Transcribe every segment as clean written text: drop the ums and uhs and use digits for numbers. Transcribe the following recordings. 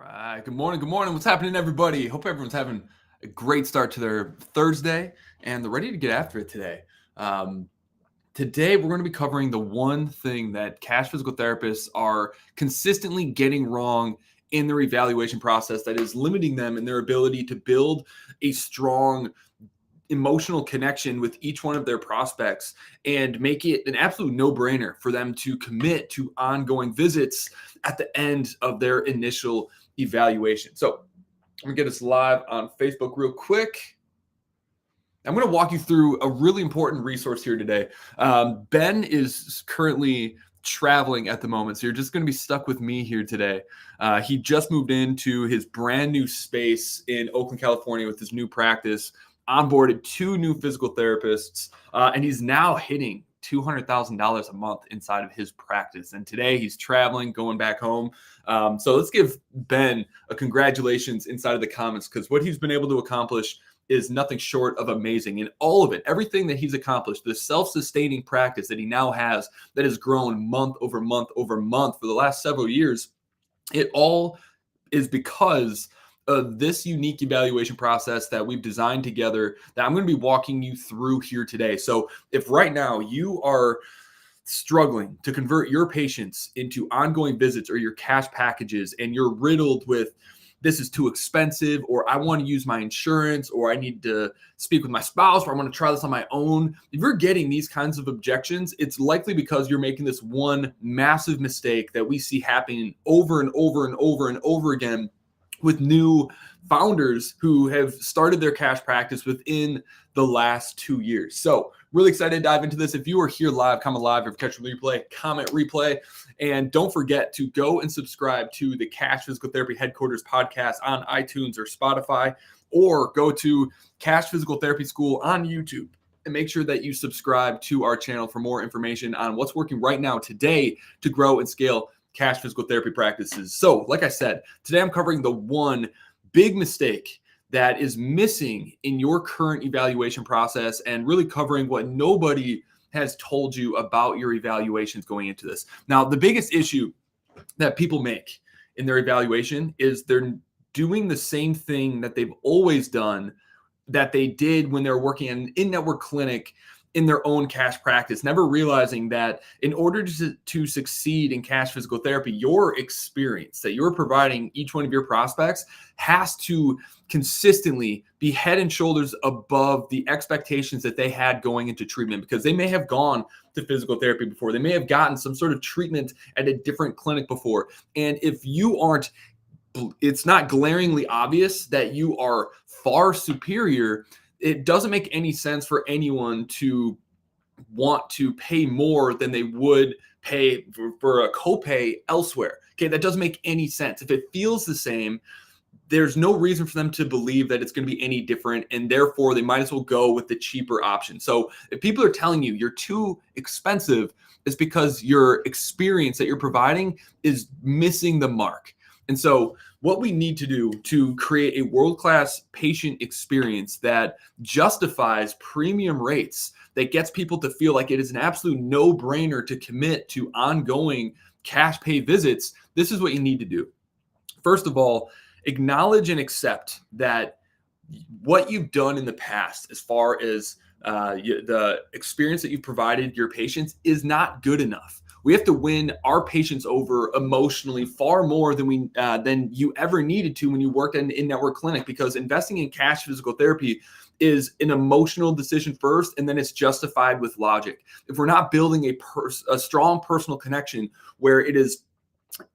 Right. Good morning. Good morning. What's happening, everybody? Hope everyone's having a great start to their Thursday and they're ready to get after it today. Um, Today, we're going to be covering the one thing that cash physical therapists are consistently getting wrong in their evaluation process that is limiting them in their ability to build a strong emotional connection with each one of their prospects and make it an absolute no-brainer for them to commit to ongoing visits at the end of their initial evaluation. So I'm gonna get us live on Facebook real quick. I'm going to walk you through a really important resource here today. Ben is currently traveling at the moment, so you're just going to be stuck with me here today. He just moved into his brand new space in Oakland, California with his new practice, onboarded 2 new physical therapists, and he's now hitting $200,000 a month inside of his practice. And today he's traveling, going back home. So let's give Ben a congratulations inside of the comments, because what he's been able to accomplish is nothing short of amazing. And all of it, everything that he's accomplished, the self-sustaining practice that he now has that has grown month over month over month for the last several years, it all is because of this unique evaluation process that we've designed together that I'm going to be walking you through here today. So if right now you are struggling to convert your patients into ongoing visits or your cash packages, and you're riddled with this is too expensive, or I want to use my insurance, or I need to speak with my spouse, or I want to try this on my own. If you're getting these kinds of objections, it's likely because you're making this one massive mistake that we see happening over and over and over and over again with new founders who have started their cash practice within the last 2 years. So really excited to dive into this. If you are here live, comment live, or catch replay, comment replay. And don't forget to go and subscribe to the Cash Physical Therapy Headquarters podcast on iTunes or Spotify, or go to Cash Physical Therapy School on YouTube and make sure that you subscribe to our channel for more information on what's working right now today to grow and scale cash physical therapy practices. So like I said, today I'm covering the one big mistake that is missing in your current evaluation process, and really covering what nobody has told you about your evaluations going into this. Now, the biggest issue that people make in their evaluation is they're doing the same thing that they've always done, that they did when they were working in an in-network clinic in their own cash practice, never realizing that in order to succeed in cash physical therapy, your experience that you're providing each one of your prospects has to consistently be head and shoulders above the expectations that they had going into treatment, because they may have gone to physical therapy before. They may have gotten some sort of treatment at a different clinic before. And if you aren't, it's not glaringly obvious that you are far superior, it doesn't make any sense for anyone to want to pay more than they would pay for a copay elsewhere. Okay, that doesn't make any sense. If it feels the same, there's no reason for them to believe that it's going to be any different, and therefore they might as well go with the cheaper option. So if people are telling you you're too expensive, it's because your experience that you're providing is missing the mark. And so what we need to do to create a world-class patient experience that justifies premium rates, that gets people to feel like it is an absolute no-brainer to commit to ongoing cash pay visits, this is what you need to do. First of all, acknowledge and accept that what you've done in the past, as far as the experience that you've provided your patients, is not good enough. We have to win our patients over emotionally far more than you ever needed to when you worked at an in-network clinic, because investing in cash physical therapy is an emotional decision first, and then it's justified with logic. If we're not building a strong personal connection where it is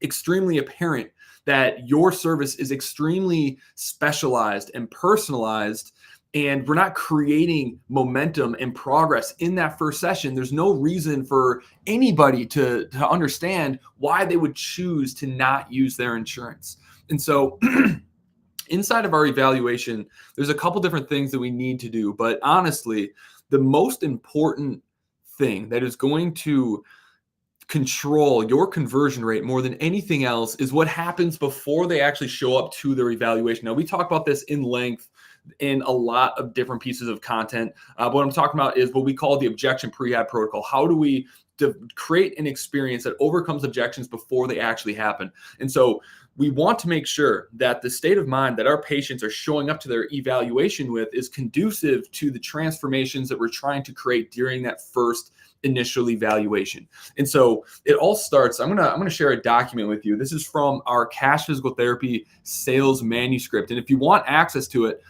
extremely apparent that your service is extremely specialized and personalized, and we're not creating momentum and progress in that first session, there's no reason for anybody to understand why they would choose to not use their insurance. And so inside of our evaluation, there's a couple different things that we need to do. But honestly, the most important thing that is going to control your conversion rate more than anything else is what happens before they actually show up to their evaluation. Now, we talk about this in length in a lot of different pieces of content. What I'm talking about is what we call the objection prehab protocol. How do we to create an experience that overcomes objections before they actually happen. And so we want to make sure that the state of mind that our patients are showing up to their evaluation with is conducive to the transformations that we're trying to create during that first initial evaluation. And so it all starts, I'm gonna share a document with you. This is from our Cash Physical Therapy sales manuscript. And if you want access to it,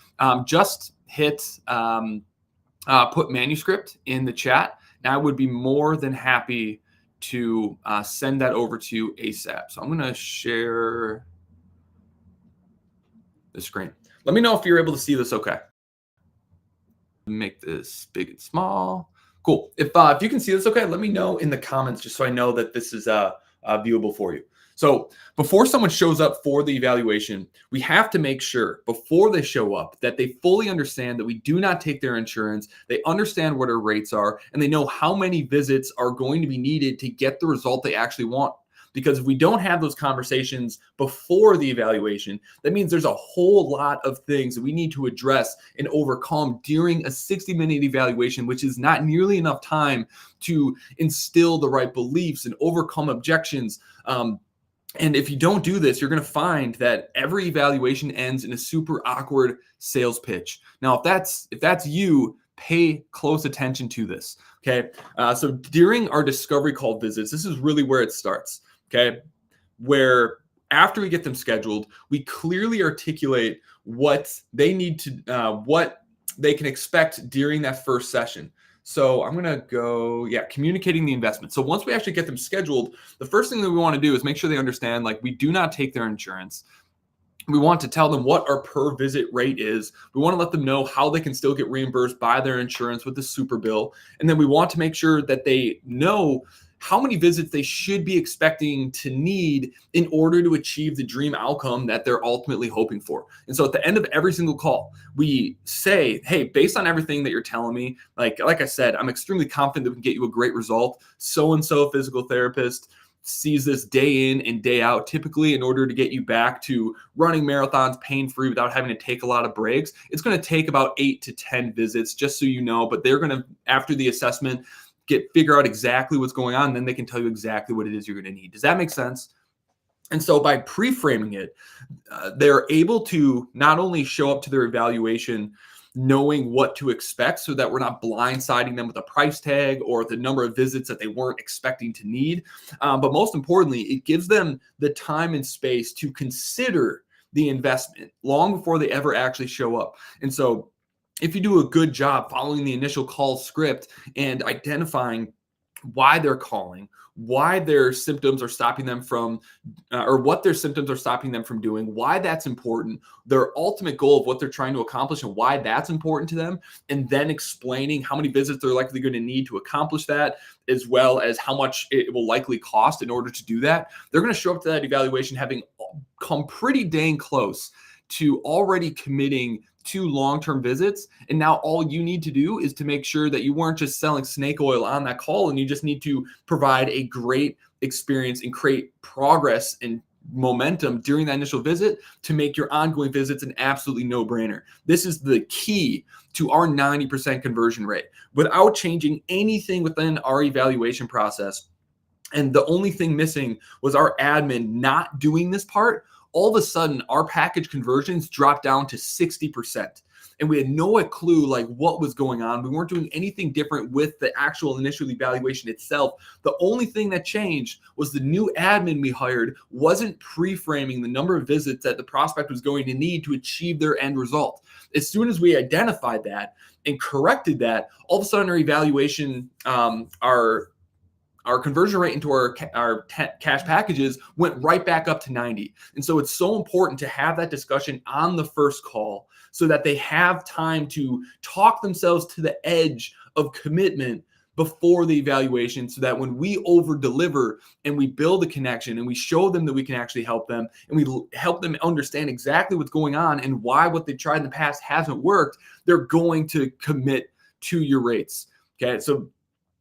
just hit put manuscript in the chat, and I would be more than happy to send that over to you ASAP. So I'm going to share the screen. Let me know if you're able to see this okay. Make this big and small. Cool. If you can see this okay, let me know in the comments just so I know that this is viewable for you. So before someone shows up for the evaluation, we have to make sure before they show up that they fully understand that we do not take their insurance, they understand what our rates are, and they know how many visits are going to be needed to get the result they actually want. Because if we don't have those conversations before the evaluation, that means there's a whole lot of things that we need to address and overcome during a 60-minute evaluation, which is not nearly enough time to instill the right beliefs and overcome objections. And if you don't do this, you're going to find that every evaluation ends in a super awkward sales pitch. Now, if that's you, pay close attention to this. Okay. So during our discovery call visits, this is really where it starts. Okay. Where after we get them scheduled, we clearly articulate what they need to, what they can expect during that first session. So I'm going to go, communicating the investment. So once we actually get them scheduled, the first thing that we want to do is make sure they understand, like, we do not take their insurance. We want to tell them what our per visit rate is. We want to let them know how they can still get reimbursed by their insurance with the super bill. And then we want to make sure that they know how many visits they should be expecting to need in order to achieve the dream outcome that they're ultimately hoping for. And so at the end of every single call, we say, hey, based on everything that you're telling me, like I said, I'm extremely confident that we can get you a great result. So-and-so physical therapist sees this day in and day out, typically in order to get you back to running marathons pain-free without having to take a lot of breaks. It's going to take about 8 to 10 visits, just so you know, but they're going to, after the assessment, figure out exactly what's going on, and then they can tell you exactly what it is you're going to need. Does that make sense? And so by pre-framing it, they're able to not only show up to their evaluation knowing what to expect so that we're not blindsiding them with a price tag or the number of visits that they weren't expecting to need. But most importantly, it gives them the time and space to consider the investment long before they ever actually show up. And so if you do a good job following the initial call script and identifying why they're calling, why their symptoms are stopping them from, or what their symptoms are stopping them from doing, why that's important, their ultimate goal of what they're trying to accomplish and why that's important to them, and then explaining how many visits they're likely going to need to accomplish that, as well as how much it will likely cost in order to do that, they're going to show up to that evaluation having come pretty dang close to already committing to long-term visits. And now all you need to do is to make sure that you weren't just selling snake oil on that call, and you just need to provide a great experience and create progress and momentum during that initial visit to make your ongoing visits an absolutely no-brainer. This is the key to our 90% conversion rate without changing anything within our evaluation process. And the only thing missing was our admin not doing this part. All of a sudden, our package conversions dropped down to 60%. And we had no clue like what was going on. We weren't doing anything different with the actual initial evaluation itself. The only thing that changed was the new admin we hired wasn't pre-framing the number of visits that the prospect was going to need to achieve their end result. As soon as we identified that and corrected that, all of a sudden our evaluation, our conversion rate into our cash packages went right back up to 90. And so it's so important to have that discussion on the first call so that they have time to talk themselves to the edge of commitment before the evaluation, so that when we over deliver and we build a connection and we show them that we can actually help them, and we help them understand exactly what's going on and why what they've tried in the past hasn't worked, they're going to commit to your rates. Okay. So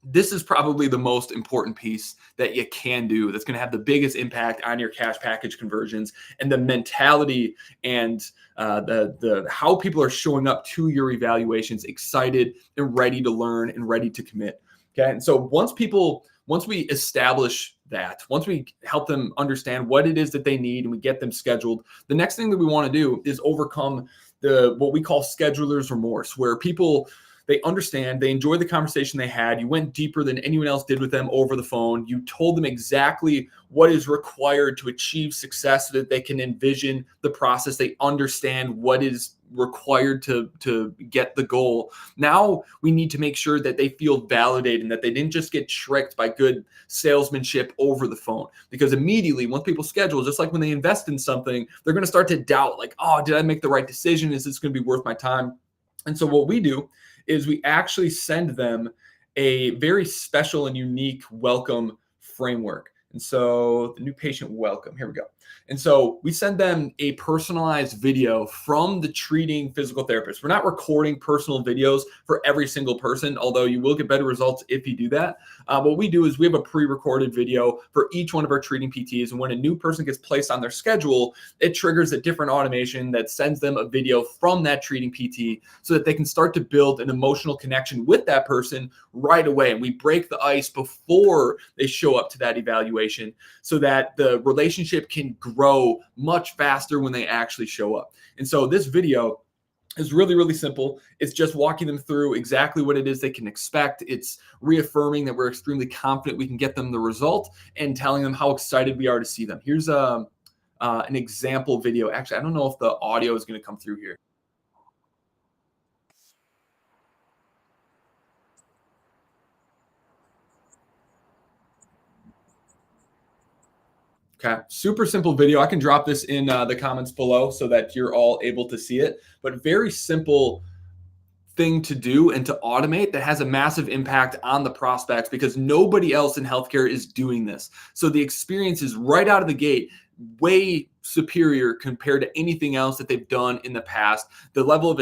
this is probably the most important piece that you can do that's going to have the biggest impact on your cash package conversions, and the mentality and the how people are showing up to your evaluations excited and ready to learn and ready to commit. Okay. And so once people once we establish that, once we help them understand what it is that they need and we get them scheduled, the next thing that we want to do is overcome the what we call scheduler's remorse, where people, they understand, they enjoy the conversation they had. You went deeper than anyone else did with them over the phone. You told them exactly what is required to achieve success so that they can envision the process. They understand what is required to get the goal. Now we need to make sure that they feel validated and that they didn't just get tricked by good salesmanship over the phone. Because immediately once people schedule, just like when they invest in something, they're going to start to doubt, like, oh, did I make the right decision? Is this going to be worth my time? And so what we do is we actually send them a very special and unique welcome framework. And so the new patient welcome, here we go. And so we send them a personalized video from the treating physical therapist. We're not recording personal videos for every single person, although you will get better results if you do that. What we do is we have a pre-recorded video for each one of our treating PTs. And when a new person gets placed on their schedule, it triggers a different automation that sends them a video from that treating PT so that they can start to build an emotional connection with that person right away. And we break the ice before they show up to that evaluation so that the relationship can grow much faster when they actually show up. And so this video is really, really simple. It's just walking them through exactly what it is they can expect. It's reaffirming that we're extremely confident we can get them the result and telling them how excited we are to see them. Here's an example video. Actually, I don't know if the audio is going to come through here. Okay, super simple video. I can drop this in the comments below so that you're all able to see it, but very simple thing to do and to automate that has a massive impact on the prospects because nobody else in healthcare is doing this. So the experience is right out of the gate way superior compared to anything else that they've done in the past. The level of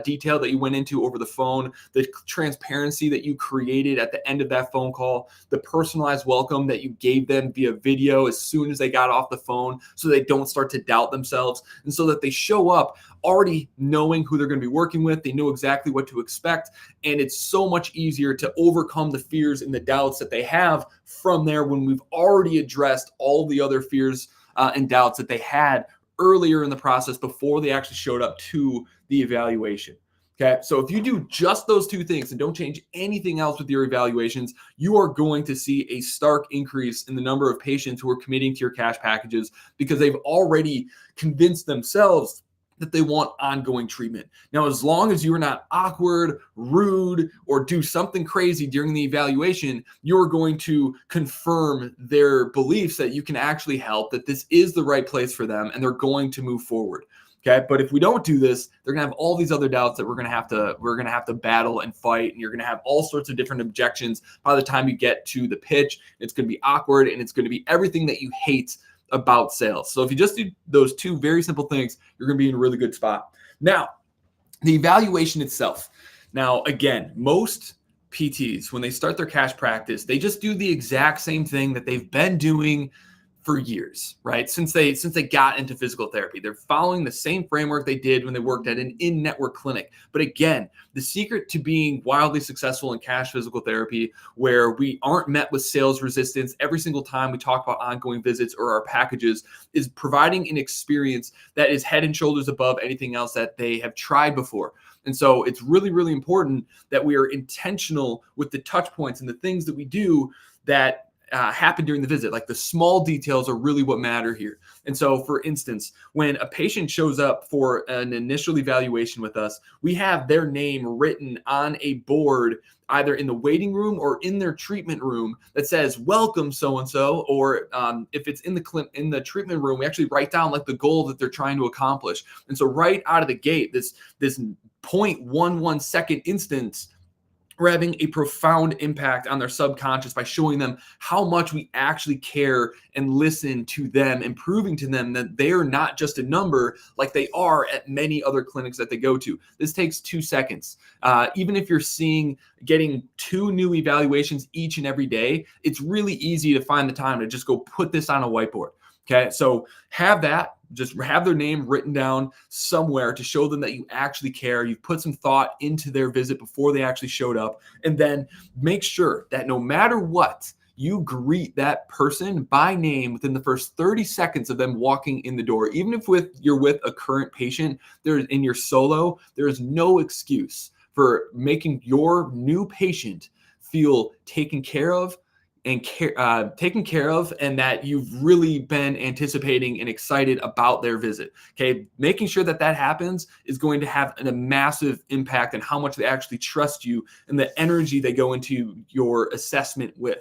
detail that you went into over the phone, the transparency that you created at the end of that phone call, the personalized welcome that you gave them via video as soon as they got off the phone so they don't start to doubt themselves and so that they show up already knowing who they're going to be working with. They know exactly what to expect. And it's so much easier to overcome the fears and the doubts that they have from there when we've already addressed all the other fears and doubts that they had earlier in the process before they actually showed up to the evaluation. Okay, so if you do just those two things and don't change anything else with your evaluations, you are going to see a stark increase in the number of patients who are committing to your cash packages because they've already convinced themselves that they want ongoing treatment. Now, as long as you're not awkward, rude, or do something crazy during the evaluation, you're going to confirm their beliefs that you can actually help, that this is the right place for them, and they're going to move forward. Okay, but if we don't do this, they're gonna have all these other doubts that we're gonna have to battle and fight, and you're gonna have all sorts of different objections by the time you get to the pitch. It's gonna be awkward, and it's gonna be everything that you hate about sales. So if you just do those two very simple things, you're going to be in a really good spot. Now, the evaluation itself. Now, again, most PTs, when they start their cash practice, they just do the exact same thing that they've been doing for years, right? Since they got into physical therapy, they're following the same framework they did when they worked at an in-network clinic. But again, the secret to being wildly successful in cash physical therapy, where we aren't met with sales resistance every single time we talk about ongoing visits or our packages, is providing an experience that is head and shoulders above anything else that they have tried before. And so it's really, really important that we are intentional with the touch points and the things that we do that happen during the visit. Like the small details are really what matter here. And so, for instance, when a patient shows up for an initial evaluation with us, we have their name written on a board, either in the waiting room or in their treatment room, that says "Welcome, so and so." Or if it's in the treatment room, we actually write down like the goal that they're trying to accomplish. And so, right out of the gate, this 0.11 second instance, we're having a profound impact on their subconscious by showing them how much we actually care and listen to them and proving to them that they're not just a number like they are at many other clinics that they go to. This takes 2 seconds. Even if you're getting 2 new evaluations each and every day, it's really easy to find the time to just go put this on a whiteboard. Okay, so just have their name written down somewhere to show them that you actually care. You've put some thought into their visit before they actually showed up. And then make sure that no matter what, you greet that person by name within the first 30 seconds of them walking in the door. Even if you're with a current patient, in your solo, there is no excuse for making your new patient feel taken care of and that you've really been anticipating and excited about their visit. Okay, making sure that happens is going to have a massive impact on how much they actually trust you and the energy they go into your assessment with.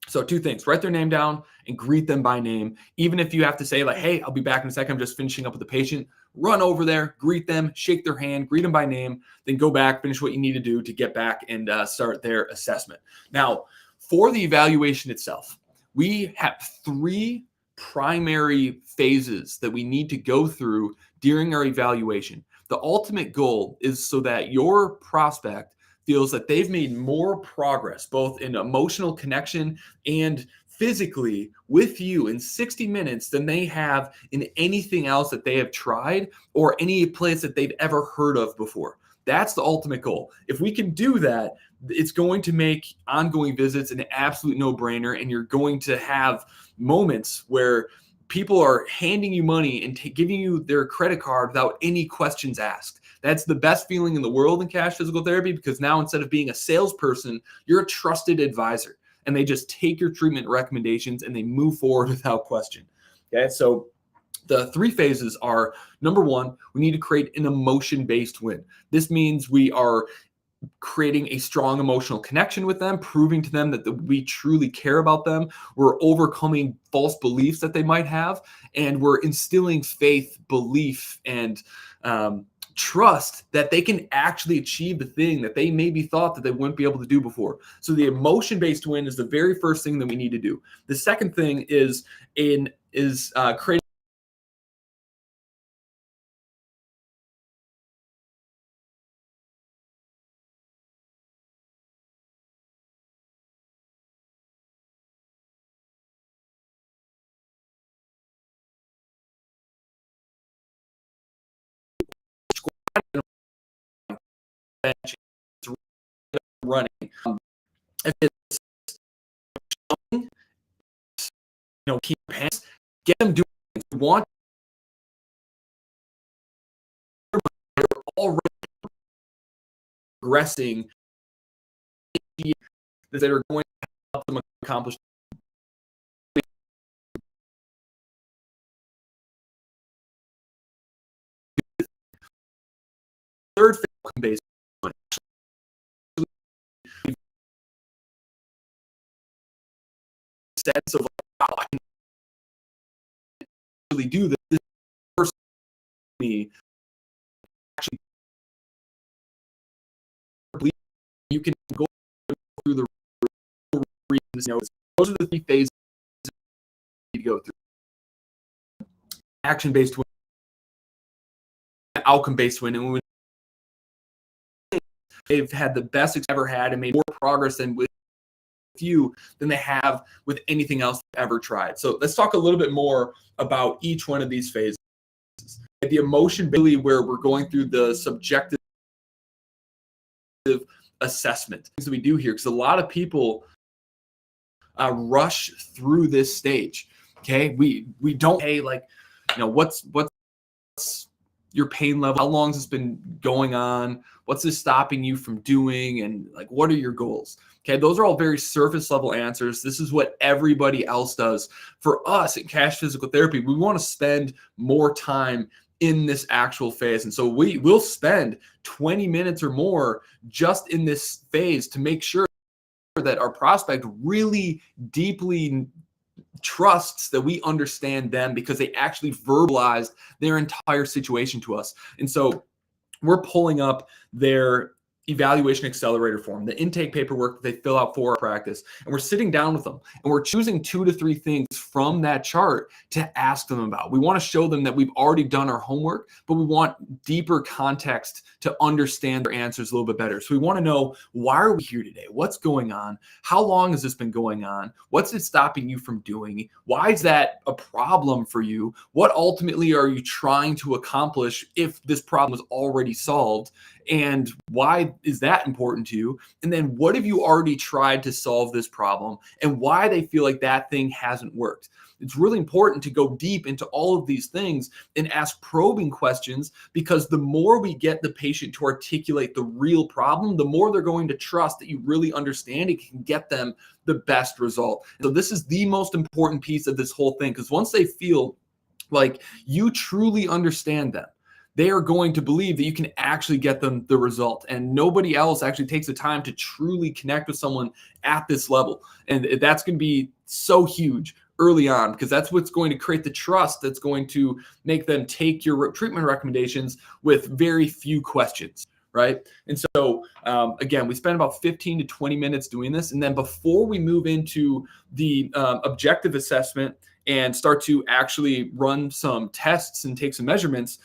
So 2 things: write their name down and greet them by name. Even if you have to say like, hey, I'll be back in a second, I'm just finishing up with the patient, run over there, greet them, shake their hand, greet them by name, then go back, finish what you need to do to get back and start their assessment. Now, for the evaluation itself, we have 3 primary phases that we need to go through during our evaluation. The ultimate goal is so that your prospect feels that they've made more progress, both in emotional connection and physically with you in 60 minutes than they have in anything else that they have tried or any place that they've ever heard of before. That's the ultimate goal. If we can do that, it's going to make ongoing visits an absolute no-brainer, and you're going to have moments where people are handing you money and giving you their credit card without any questions asked. That's the best feeling in the world in Cash Physical Therapy, because now instead of being a salesperson, you're a trusted advisor, and they just take your treatment recommendations and they move forward without question. Okay, so the 3 phases are: number 1, we need to create an emotion-based win. This means we are creating a strong emotional connection with them, proving to them that we truly care about them. We're overcoming false beliefs that they might have, and we're instilling faith, belief, and trust that they can actually achieve the thing that they maybe thought that they wouldn't be able to do before. So the emotion-based win is the very first thing that we need to do. The second thing is creating running. If it's keep your hands, get them doing things you want. Already progressing that are going to help them accomplish. Third phase sense of wow, I can really do this. This person me actually believe you can go through the reasons. Those are the 3 phases you go through: action-based win, outcome-based win, and when they've had the best it's ever had and made more progress than with you than they have with anything else they've ever tried. So let's talk a little bit more about each one of these phases. The emotion, really, where we're going through the subjective assessment. Things that we do here, because a lot of people rush through this stage. Okay, we don't, hey, like, what's your pain level? How long has this been going on? What's this stopping you from doing? And like, what are your goals? Okay, those are all very surface level answers. This is what everybody else does. For us at Cash Physical Therapy, we want to spend more time in this actual phase. And so we will spend 20 minutes or more just in this phase to make sure that our prospect really deeply trusts that we understand them, because they actually verbalized their entire situation to us. And so we're pulling up their evaluation accelerator form, the intake paperwork that they fill out for our practice, and we're sitting down with them and we're choosing 2 to 3 things from that chart to ask them about. We want to show them that we've already done our homework, but we want deeper context to understand their answers a little bit better. So we want to know, why are we here today? What's going on? How long has this been going on? What's it stopping you from doing? Why is that a problem for you? What ultimately are you trying to accomplish if this problem was already solved? And why is that important to you? And then what have you already tried to solve this problem and why they feel like that thing hasn't worked? It's really important to go deep into all of these things and ask probing questions, because the more we get the patient to articulate the real problem, the more they're going to trust that you really understand it can get them the best result. So this is the most important piece of this whole thing, because once they feel like you truly understand them, they are going to believe that you can actually get them the result. And nobody else actually takes the time to truly connect with someone at this level. And that's going to be so huge early on, because that's what's going to create the trust that's going to make them take your treatment recommendations with very few questions. Right. And so, again, we spend about 15 to 20 minutes doing this. And then before we move into the objective assessment and start to actually run some tests and take some measurements,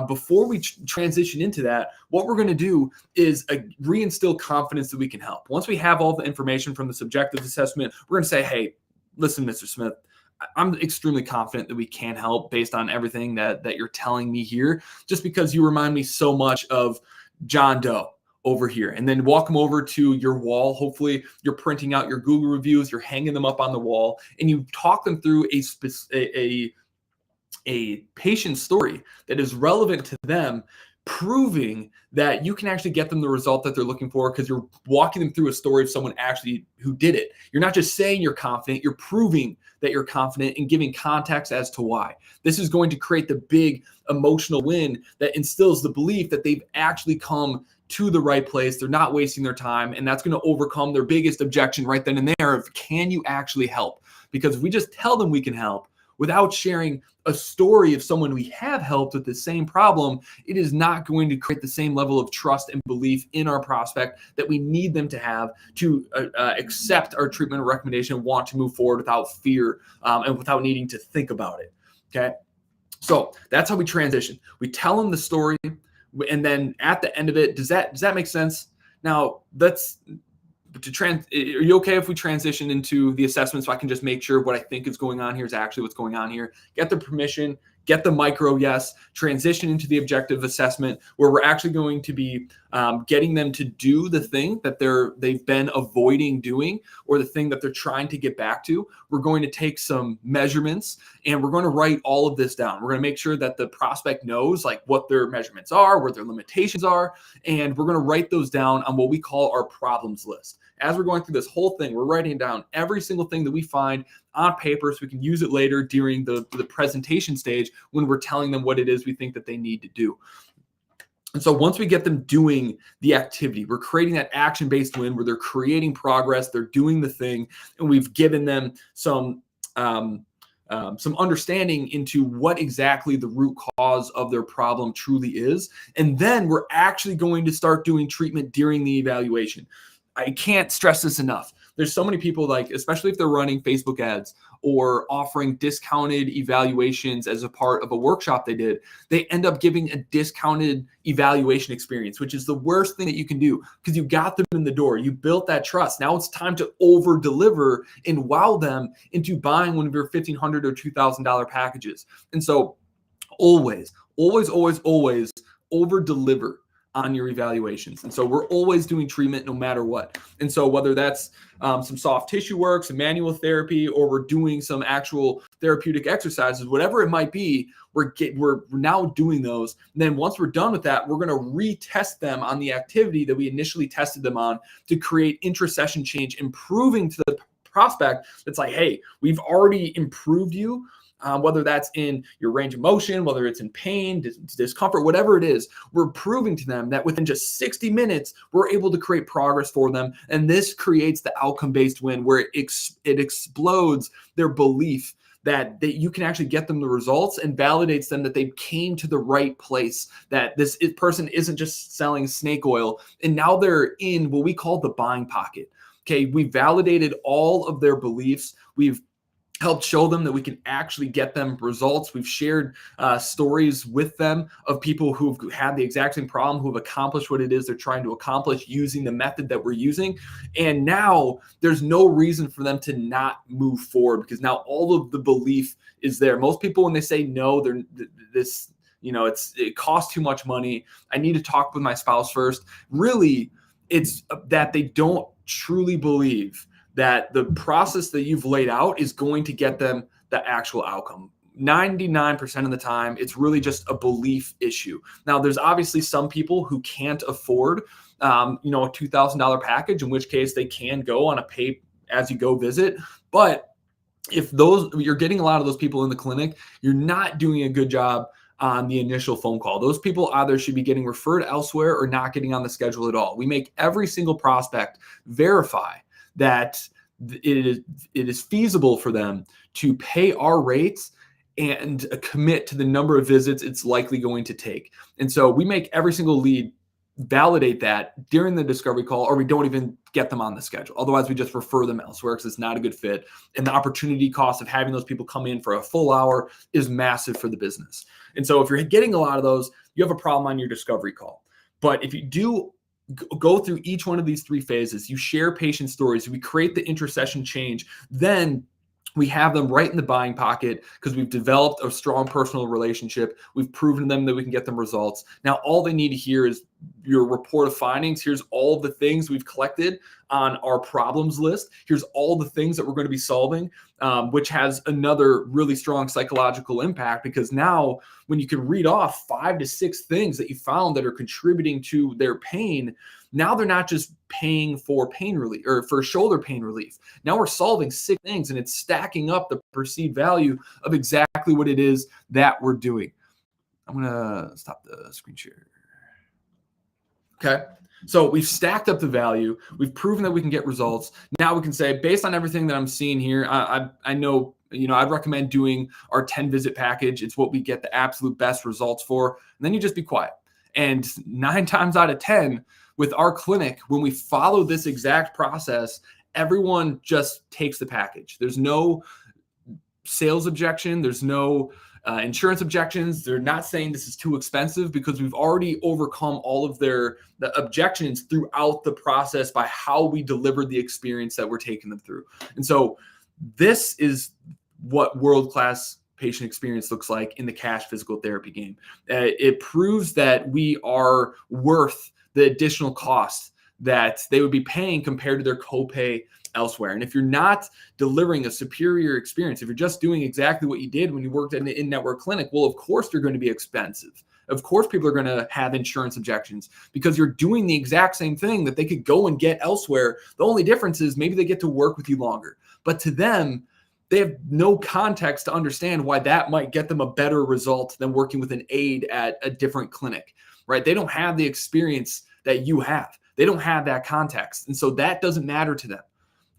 before we transition into that, what we're going to do is reinstill confidence that we can help. Once we have all the information from the subjective assessment, we're going to say, hey, listen, Mr. Smith, I'm extremely confident that we can help based on everything that you're telling me here, just because you remind me so much of John Doe over here. And then walk them over to your wall. Hopefully you're printing out your Google reviews, you're hanging them up on the wall, and you talk them through a patient story that is relevant to them, proving that you can actually get them the result that they're looking for, because you're walking them through a story of someone actually who did it. You're not just saying you're confident, you're proving that you're confident and giving context as to why. This is going to create the big emotional win that instills the belief that they've actually come to the right place. They're not wasting their time. And that's going to overcome their biggest objection right then and there of, can you actually help? Because if we just tell them we can help without sharing a story of someone we have helped with the same problem, it is not going to create the same level of trust and belief in our prospect that we need them to have to accept our treatment recommendation and want to move forward without fear and without needing to think about it. Okay. So that's how we transition. We tell them the story, and then at the end of it, does that make sense? Now are you okay if we transition into the assessment, so I can just make sure what I think is going on here is actually what's going on here? Get the permission, get the micro yes, transition into the objective assessment, where we're actually going to be getting them to do the thing that they've been avoiding doing, or the thing that they're trying to get back to. We're going to take some measurements and we're going to write all of this down. We're going to make sure that the prospect knows like what their measurements are, where their limitations are, and we're going to write those down on what we call our problems list. As we're going through this whole thing, we're writing down every single thing that we find on paper, so we can use it later during the presentation stage when we're telling them what it is we think that they need to do. And so once we get them doing the activity, we're creating that action-based win where they're creating progress, they're doing the thing, and we've given them some understanding into what exactly the root cause of their problem truly is. And then we're actually going to start doing treatment during the evaluation. I can't stress this enough. There's so many people, like, especially if they're running Facebook ads or offering discounted evaluations as a part of a workshop they did, they end up giving a discounted evaluation experience, which is the worst thing that you can do, because you got them in the door. You built that trust. Now it's time to over deliver and wow them into buying one of your $1,500 or $2,000 packages. And so always over deliver on your evaluations. And so we're always doing treatment no matter what. And so whether that's some soft tissue work, some manual therapy, or we're doing some actual therapeutic exercises, whatever it might be, we're now doing those. And then once we're done with that, we're going to retest them on the activity that we initially tested them on to create intra-session change, improving to the prospect that's like, hey, we've already improved you. Whether that's in your range of motion, whether it's in pain, discomfort, whatever it is, we're proving to them that within just 60 minutes, we're able to create progress for them. And this creates the outcome-based win, where it explodes their belief that you can actually get them the results, and validates them that they came to the right place, that this person isn't just selling snake oil. And now they're in what we call the buying pocket. Okay, we validated all of their beliefs. We've helped show them that we can actually get them results. We've shared stories with them of people who've had the exact same problem, who've accomplished what it is they're trying to accomplish using the method that we're using. And now there's no reason for them to not move forward, because now all of the belief is there. Most people, when they say no, it costs too much money. I need to talk with my spouse first. Really, it's that they don't truly believe that the process that you've laid out is going to get them the actual outcome. 99% of the time, it's really just a belief issue. Now, there's obviously some people who can't afford, a $2,000 package, in which case they can go on a pay-as-you-go visit. But if you're getting a lot of those people in the clinic, you're not doing a good job on the initial phone call. Those people either should be getting referred elsewhere or not getting on the schedule at all. We make every single prospect verify that it is feasible for them to pay our rates and commit to the number of visits it's likely going to take. And so we make every single lead validate that during the discovery call, or we don't even get them on the schedule. Otherwise, we just refer them elsewhere because it's not a good fit. And the opportunity cost of having those people come in for a full hour is massive for the business. And so if you're getting a lot of those, you have a problem on your discovery call. But if you do go through each one of these three phases, you share patient stories, we create the intercession change, then we have them right in the buying pocket because we've developed a strong personal relationship. We've proven to them that we can get them results. Now, all they need to hear is your report of findings. Here's all of the things we've collected on our problems list. Here's all the things that we're going to be solving, which has another really strong psychological impact, because now when you can read off 5 to 6 things that you found that are contributing to their pain, now they're not just paying for pain relief or for shoulder pain relief. Now we're solving 6 things, and it's stacking up the perceived value of exactly what it is that we're doing. I'm going to stop the screen share. Okay. So we've stacked up the value. We've proven that we can get results. Now we can say, based on everything that I'm seeing here, I know, I'd recommend doing our 10 visit package. It's what we get the absolute best results for. And then you just be quiet. And 9 times out of 10 with our clinic, when we follow this exact process, everyone just takes the package. There's no sales objection. There's no insurance objections. They're not saying this is too expensive, because we've already overcome all of the objections throughout the process by how we delivered the experience that we're taking them through. And so this is what world-class patient experience looks like in the cash physical therapy game. It proves that we are worth the additional cost that they would be paying compared to their copay elsewhere. And if you're not delivering a superior experience, if you're just doing exactly what you did when you worked in an in-network clinic, well, of course they're going to be expensive. Of course people are going to have insurance objections, because you're doing the exact same thing that they could go and get elsewhere. The only difference is maybe they get to work with you longer. But to them, they have no context to understand why that might get them a better result than working with an aide at a different clinic, right? They don't have the experience that you have. They don't have that context. And so that doesn't matter to them.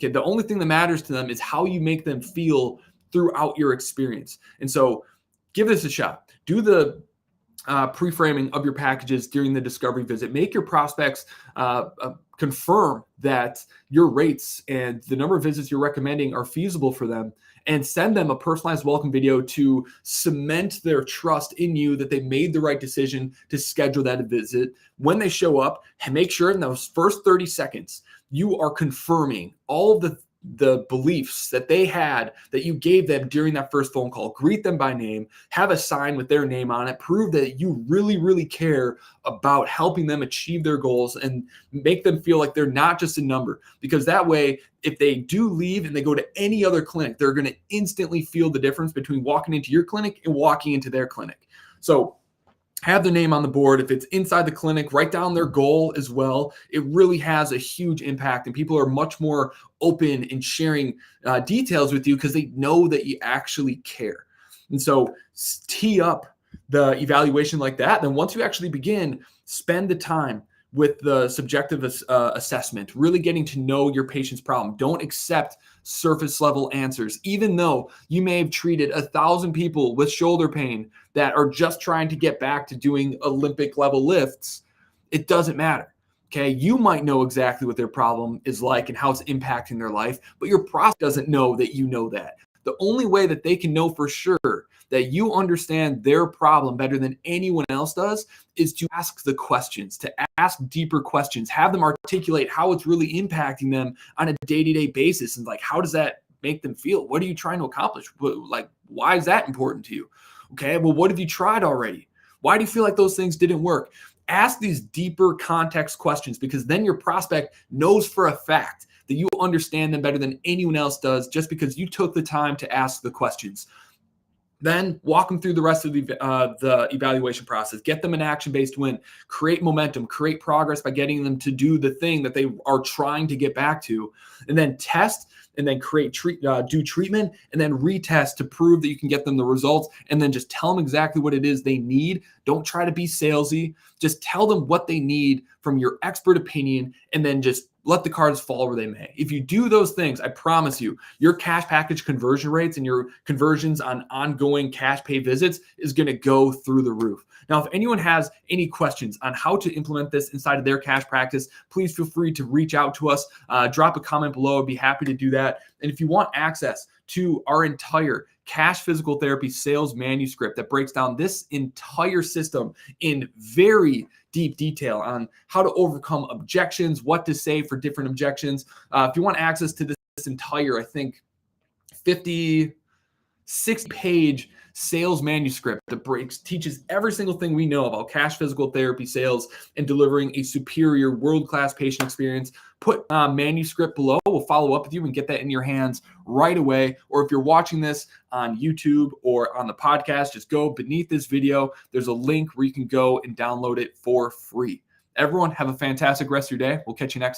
Okay, the only thing that matters to them is how you make them feel throughout your experience. And so give this a shot. Do the pre-framing of your packages during the discovery visit. Make your prospects confirm that your rates and the number of visits you're recommending are feasible for them, and send them a personalized welcome video to cement their trust in you that they made the right decision to schedule that visit. When they show up, make sure in those first 30 seconds, you are confirming all of the beliefs that they had that you gave them during that first phone call. Greet them by name, have a sign with their name on it, prove that you really, really care about helping them achieve their goals, and make them feel like they're not just a number. Because that way, if they do leave and they go to any other clinic, they're going to instantly feel the difference between walking into your clinic and walking into their clinic. So have their name on the board. If it's inside the clinic, write down their goal as well. It really has a huge impact, and people are much more open in sharing details with you because they know that you actually care. And so tee up the evaluation like that. Then once you actually begin, spend the time with the subjective assessment, really getting to know your patient's problem. Don't accept surface level answers. Even though you may have treated 1,000 people with shoulder pain that are just trying to get back to doing Olympic level lifts, it doesn't matter. Okay, you might know exactly what their problem is like and how it's impacting their life, but your prospect doesn't know that you know that. The only way that they can know for sure that you understand their problem better than anyone else does is to ask the questions, to ask deeper questions, have them articulate how it's really impacting them on a day-to-day basis. And like, how does that make them feel? What are you trying to accomplish? Like, why is that important to you? Okay, well, what have you tried already? Why do you feel like those things didn't work? Ask these deeper context questions, because then your prospect knows for a fact that you understand them better than anyone else does, just because you took the time to ask the questions. Then walk them through the rest of the evaluation process. Get them an action-based win. Create momentum. Create progress by getting them to do the thing that they are trying to get back to. And then test, and then do treatment, and then retest to prove that you can get them the results. And then just tell them exactly what it is they need. Don't try to be salesy. Just tell them what they need from your expert opinion, and then just let the cards fall where they may. If you do those things, I promise you, your cash package conversion rates and your conversions on ongoing cash pay visits is going to go through the roof. Now, if anyone has any questions on how to implement this inside of their cash practice, please feel free to reach out to us. Drop a comment below. I'd be happy to do that. And if you want access to our entire cash physical therapy sales manuscript that breaks down this entire system in very deep detail on how to overcome objections, what to say for different objections. If you want access to this entire, I think, 56-page sales manuscript that teaches every single thing we know about cash physical therapy sales and delivering a superior world-class patient experience, put manuscript below. We'll follow up with you and get that in your hands right away. Or if you're watching this on YouTube or on the podcast, just go beneath this video. There's a link where you can go and download it for free. Everyone, have a fantastic rest of your day. We'll catch you next time.